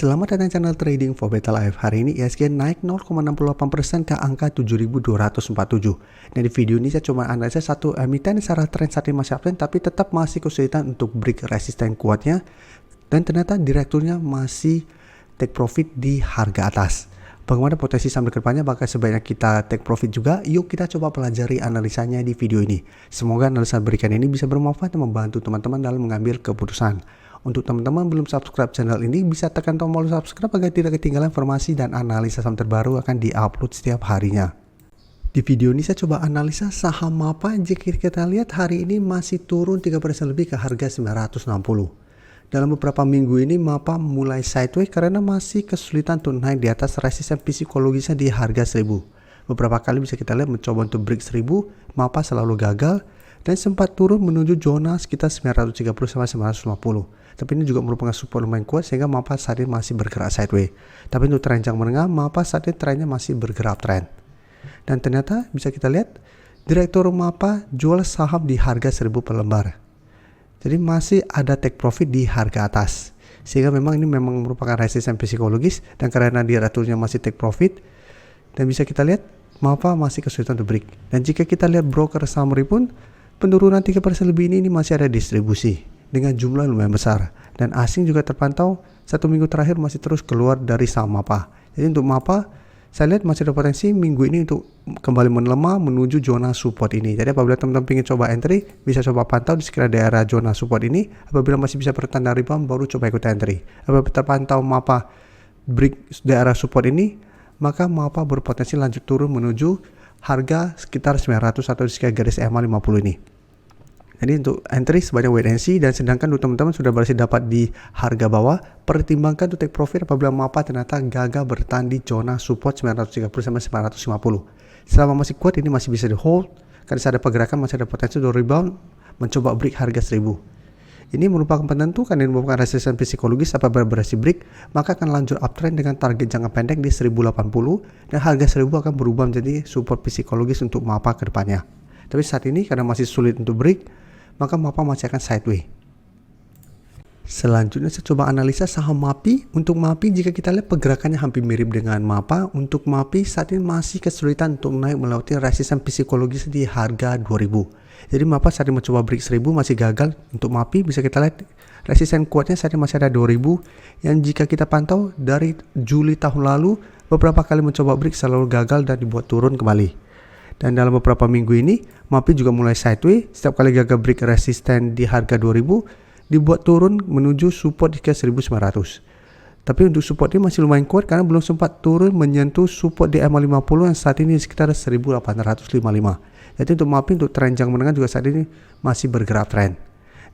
Selamat datang channel Trading for Better Life. Hari ini IHSG naik 0,68% ke angka 7.247. Nah, di video ini saya cuma analisa satu emiten secara tren saat ini masih uptrend, tapi tetap masih kesulitan untuk break resisten kuatnya. Dan ternyata direkturnya masih take profit di harga atas. Bagaimana potensi saham ke depannya, bakal sebaiknya kita take profit juga. Yuk kita coba pelajari analisanya di video ini. Semoga analisa berikan ini bisa bermanfaat dan membantu teman-teman dalam mengambil keputusan. Untuk teman-teman belum subscribe channel ini, bisa tekan tombol subscribe agar tidak ketinggalan informasi dan analisa saham terbaru akan diupload setiap harinya. Di video ini saya coba analisa saham MAPA. Jika kita lihat hari ini masih turun 3% lebih ke harga 960. Dalam beberapa minggu ini MAPA mulai sideways karena masih kesulitan untuk naik di atas resisten psikologisnya di harga 1000. Beberapa kali bisa kita lihat mencoba untuk break 1000, MAPA selalu gagal dan sempat turun menuju zona sekitar 930 sampai 950. Tapi ini juga merupakan support lumayan kuat sehingga MAPA saat ini masih bergerak sideways. Tapi untuk tren jangka menengah, MAPA saat ini trennya masih bergerak trend. Dan ternyata bisa kita lihat direktur MAPA jual saham di harga 1000 per lembar. Jadi masih ada take profit di harga atas. Sehingga memang ini memang merupakan resisten psikologis, dan karena direkturnya masih take profit, dan bisa kita lihat MAPA masih kesulitan untuk break. Dan jika kita lihat broker summary pun, penurunan 3% lebih ini masih ada distribusi dengan jumlah lumayan besar, dan asing juga terpantau satu minggu terakhir masih terus keluar dari saham MAPA. Jadi untuk MAPA saya lihat masih ada potensi minggu ini untuk kembali melemah menuju zona support ini. Jadi apabila teman-teman ingin coba entry, bisa coba pantau di sekitar daerah zona support ini. Apabila masih bisa bertahan rebound, baru coba ikut entry. Apabila terpantau MAPA break daerah support ini, maka MAPA berpotensi lanjut turun menuju harga sekitar 900 atau di sekitar garis EMA 50 ini. Jadi untuk entry sebanyak wait and see, dan sedangkan untuk teman-teman sudah berhasil dapat di harga bawah, pertimbangkan untuk take profit apabila MAPA ternyata gagal bertahan di zona support 930 sampai 950. Selama masih kuat, ini masih bisa di hold, karena ada pergerakan masih ada potensi untuk rebound mencoba break harga 1000. Ini merupakan penentu karena ini merupakan resisten psikologis. Apabila berhasil break, maka akan lanjut uptrend dengan target jangka pendek di 1080, dan harga 1000 akan berubah menjadi support psikologis untuk MAPA ke depannya. Tapi saat ini karena masih sulit untuk break, maka MAPA masih akan sideways. Selanjutnya saya coba analisa saham MAPI. Untuk MAPI, jika kita lihat pergerakannya hampir mirip dengan MAPA. Untuk MAPI saat ini masih kesulitan untuk naik melewati resisten psikologis di harga 2000. Jadi MAPA saat ini mencoba break 1000 masih gagal. Untuk MAPI bisa kita lihat resisten kuatnya saat ini masih ada 2000, yang jika kita pantau dari Juli tahun lalu beberapa kali mencoba break selalu gagal dan dibuat turun kembali. Dan dalam beberapa minggu ini MAPI juga mulai sideways. Setiap kali gagal break resisten di harga 2000, dibuat turun menuju support di 1900. Tapi untuk support ini masih lumayan kuat karena belum sempat turun menyentuh support di EMA 50 yang saat ini sekitar 1855. Jadi untuk MAPI untuk tren jangka menengah juga saat ini masih bergerak trend.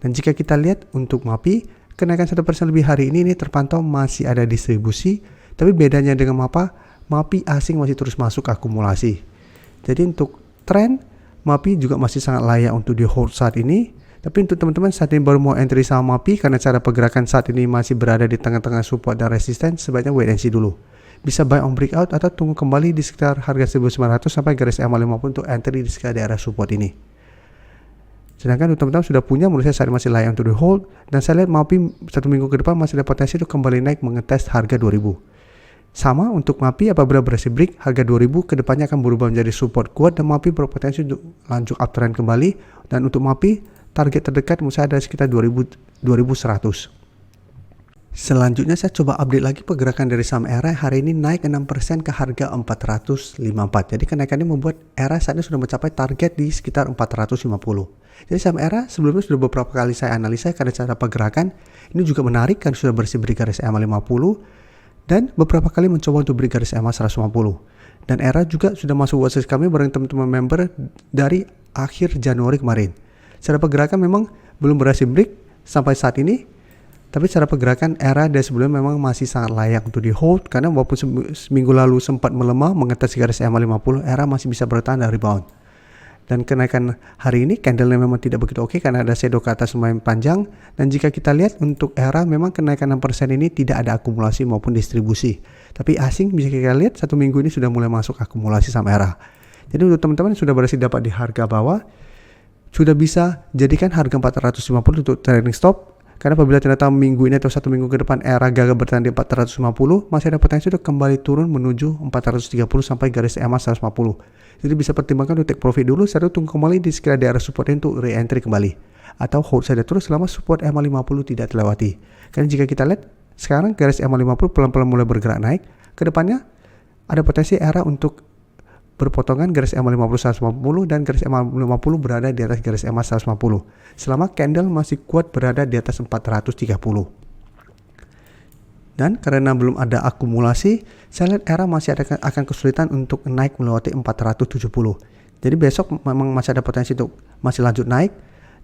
Dan jika kita lihat untuk MAPI, kenaikan 1% lebih hari ini terpantau masih ada distribusi. Tapi bedanya dengan MAPI asing masih terus masuk akumulasi. Jadi untuk tren MAPI juga masih sangat layak untuk di hold saat ini. Tapi untuk teman-teman saat ini baru mau entry saham MAPI karena cara pergerakan saat ini masih berada di tengah-tengah support dan resisten, sebaiknya wait and see dulu. Bisa buy on breakout atau tunggu kembali di sekitar harga 1900 sampai garis EMA 50 untuk entry di sekitar daerah support ini. Sedangkan untuk teman-teman sudah punya, menurut saya saat ini masih layak untuk di hold, dan saya lihat MAPI satu minggu ke depan masih ada potensi untuk kembali naik mengetes harga 2000. Sama untuk MAPI, apabila berhasil break harga 2000, kedepannya akan berubah menjadi support kuat dan MAPI berpotensi untuk lanjut uptrend kembali. Dan untuk MAPI, target terdekat menurut saya ada sekitar 2100. Selanjutnya saya coba update lagi pergerakan dari saham ERA. Hari ini naik 6% ke harga 454. Jadi kenaikan ini membuat ERA saat ini sudah mencapai target di sekitar 450. Jadi saham ERA sebelumnya sudah beberapa kali saya analisa karena cara pergerakan ini juga menarik karena sudah bersih break garis EMA 50. Dan beberapa kali mencoba untuk break garis EMA 150. Dan ERA juga sudah masuk watchlist kami bareng teman-teman member dari akhir Januari kemarin. Secara pergerakan memang belum berhasil break sampai saat ini. Tapi secara pergerakan ERA dari sebelumnya memang masih sangat layak untuk di hold. Karena walaupun seminggu lalu sempat melemah mengetes garis EMA 50, ERA masih bisa bertahan dan rebound. Dan kenaikan hari ini candlenya memang tidak begitu oke karena ada shadow ke atas lumayan panjang. Dan jika kita lihat untuk ERA memang kenaikan 6% ini tidak ada akumulasi maupun distribusi. Tapi asing bisa kita lihat satu minggu ini sudah mulai masuk akumulasi sama ERA. Jadi untuk teman-teman sudah berhasil dapat di harga bawah, sudah bisa jadikan harga 450 untuk trading stop. Karena apabila ternyata minggu ini atau 1 minggu ke depan ERA gagal bertahan di 450, masih ada potensi untuk kembali turun menuju 430 sampai garis EMA 150. Jadi bisa pertimbangkan untuk take profit dulu, saya tunggu kembali di sekitar daerah support untuk re-entry kembali. Atau hold saja terus selama support EMA 50 tidak terlewati. Karena jika kita lihat sekarang garis EMA 50 pelan-pelan mulai bergerak naik, kedepannya ada potensi ERA untuk berpotongan garis EMA 50 150 dan garis EMA 50 berada di atas garis EMA 150 selama candle masih kuat berada di atas 430. Dan karena belum ada akumulasi, saya lihat ERA masih akan kesulitan untuk naik melewati 470. Jadi besok memang masih ada potensi untuk masih lanjut naik,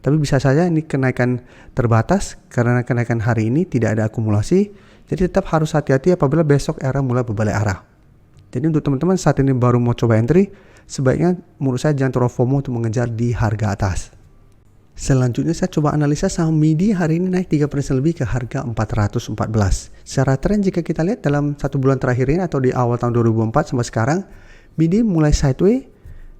tapi bisa saja ini kenaikan terbatas karena kenaikan hari ini tidak ada akumulasi. Jadi tetap harus hati-hati apabila besok ERA mulai berbalik arah. Jadi untuk teman-teman saat ini baru mau coba entry, sebaiknya menurut saya jangan terlalu FOMO untuk mengejar di harga atas. Selanjutnya saya coba analisa saham MIDI hari ini naik 3% lebih ke harga 414. Secara tren jika kita lihat dalam 1 bulan terakhir ini atau di awal tahun 2004 sampai sekarang, MIDI mulai sideways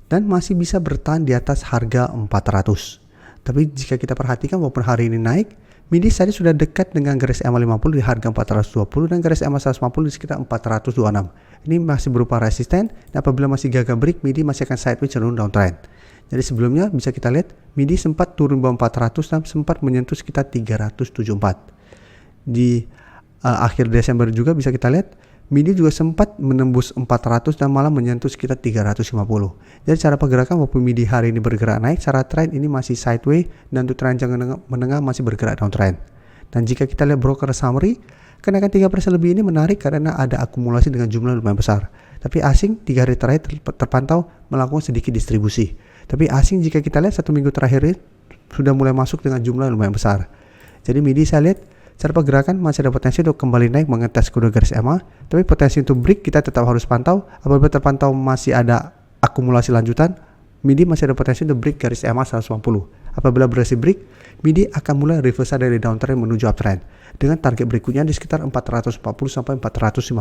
dan masih bisa bertahan di atas harga 400. Tapi jika kita perhatikan walaupun hari ini naik, MIDI saja sudah dekat dengan garis EMA 50 di harga 420 dan garis EMA 150 di sekitar 426. Ini masih berupa resisten dan apabila masih gagal break, MIDI masih akan sideways cenderung downtrend. Jadi sebelumnya bisa kita lihat MIDI sempat turun bawah 400 dan sempat menyentuh sekitar 374. Di akhir Desember juga bisa kita lihat MIDI juga sempat menembus 400 dan malah menyentuh sekitar 350. Jadi cara pergerakan walaupun MIDI hari ini bergerak naik, secara trend ini masih sideways dan untuk tren jangka menengah masih bergerak downtrend. Dan jika kita lihat broker summary, kenaikan 3% lebih ini menarik karena ada akumulasi dengan jumlah lumayan besar. Tapi asing 3 hari terakhir terpantau melakukan sedikit distribusi. Tapi asing jika kita lihat 1 minggu terakhir ini sudah mulai masuk dengan jumlah lumayan besar. Jadi MIDI saya lihat secara pergerakan masih ada potensi untuk kembali naik mengetes kedua garis EMA, tapi potensi untuk break kita tetap harus pantau. Apabila terpantau masih ada akumulasi lanjutan, MIDI masih ada potensi untuk break garis EMA 150. Apabila berhasil break, MIDI akan mulai reversal dari downtrend menuju uptrend dengan target berikutnya di sekitar 440 sampai 450.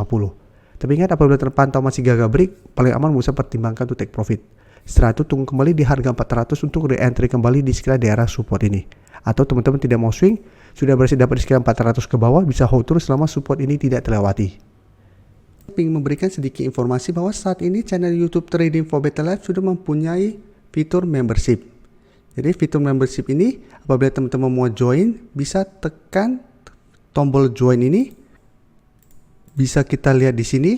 Tapi ingat apabila terpantau masih gagal break, paling aman bisa pertimbangkan untuk take profit. Setelah itu tunggu kembali di harga 400 untuk re-entry kembali di sekitar daerah support ini. Atau teman-teman tidak mau swing, sudah berhasil dapat di sekitar 400 ke bawah, bisa hold terus selama support ini tidak terlewati. Ingin memberikan sedikit informasi bahwa saat ini channel YouTube Trading for Better Life sudah mempunyai fitur membership. Jadi fitur membership ini apabila teman-teman mau join, bisa tekan tombol join ini. Bisa kita lihat di sini.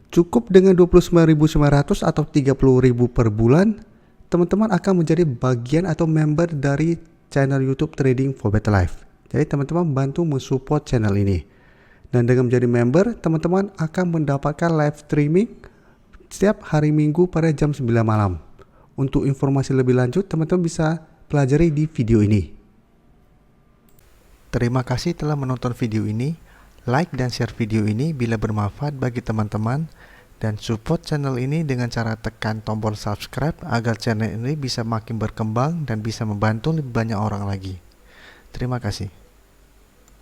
Cukup dengan 29.900 atau 30.000 per bulan, teman-teman akan menjadi bagian atau member dari channel YouTube Trading for Better Life. Jadi teman-teman bantu mensupport channel ini. Dan dengan menjadi member, teman-teman akan mendapatkan live streaming setiap hari Minggu pada jam 9 malam. Untuk informasi lebih lanjut, teman-teman bisa pelajari di video ini. Terima kasih telah menonton video ini. Like dan share video ini bila bermanfaat bagi teman-teman. Dan support channel ini dengan cara tekan tombol subscribe agar channel ini bisa makin berkembang dan bisa membantu lebih banyak orang lagi. Terima kasih.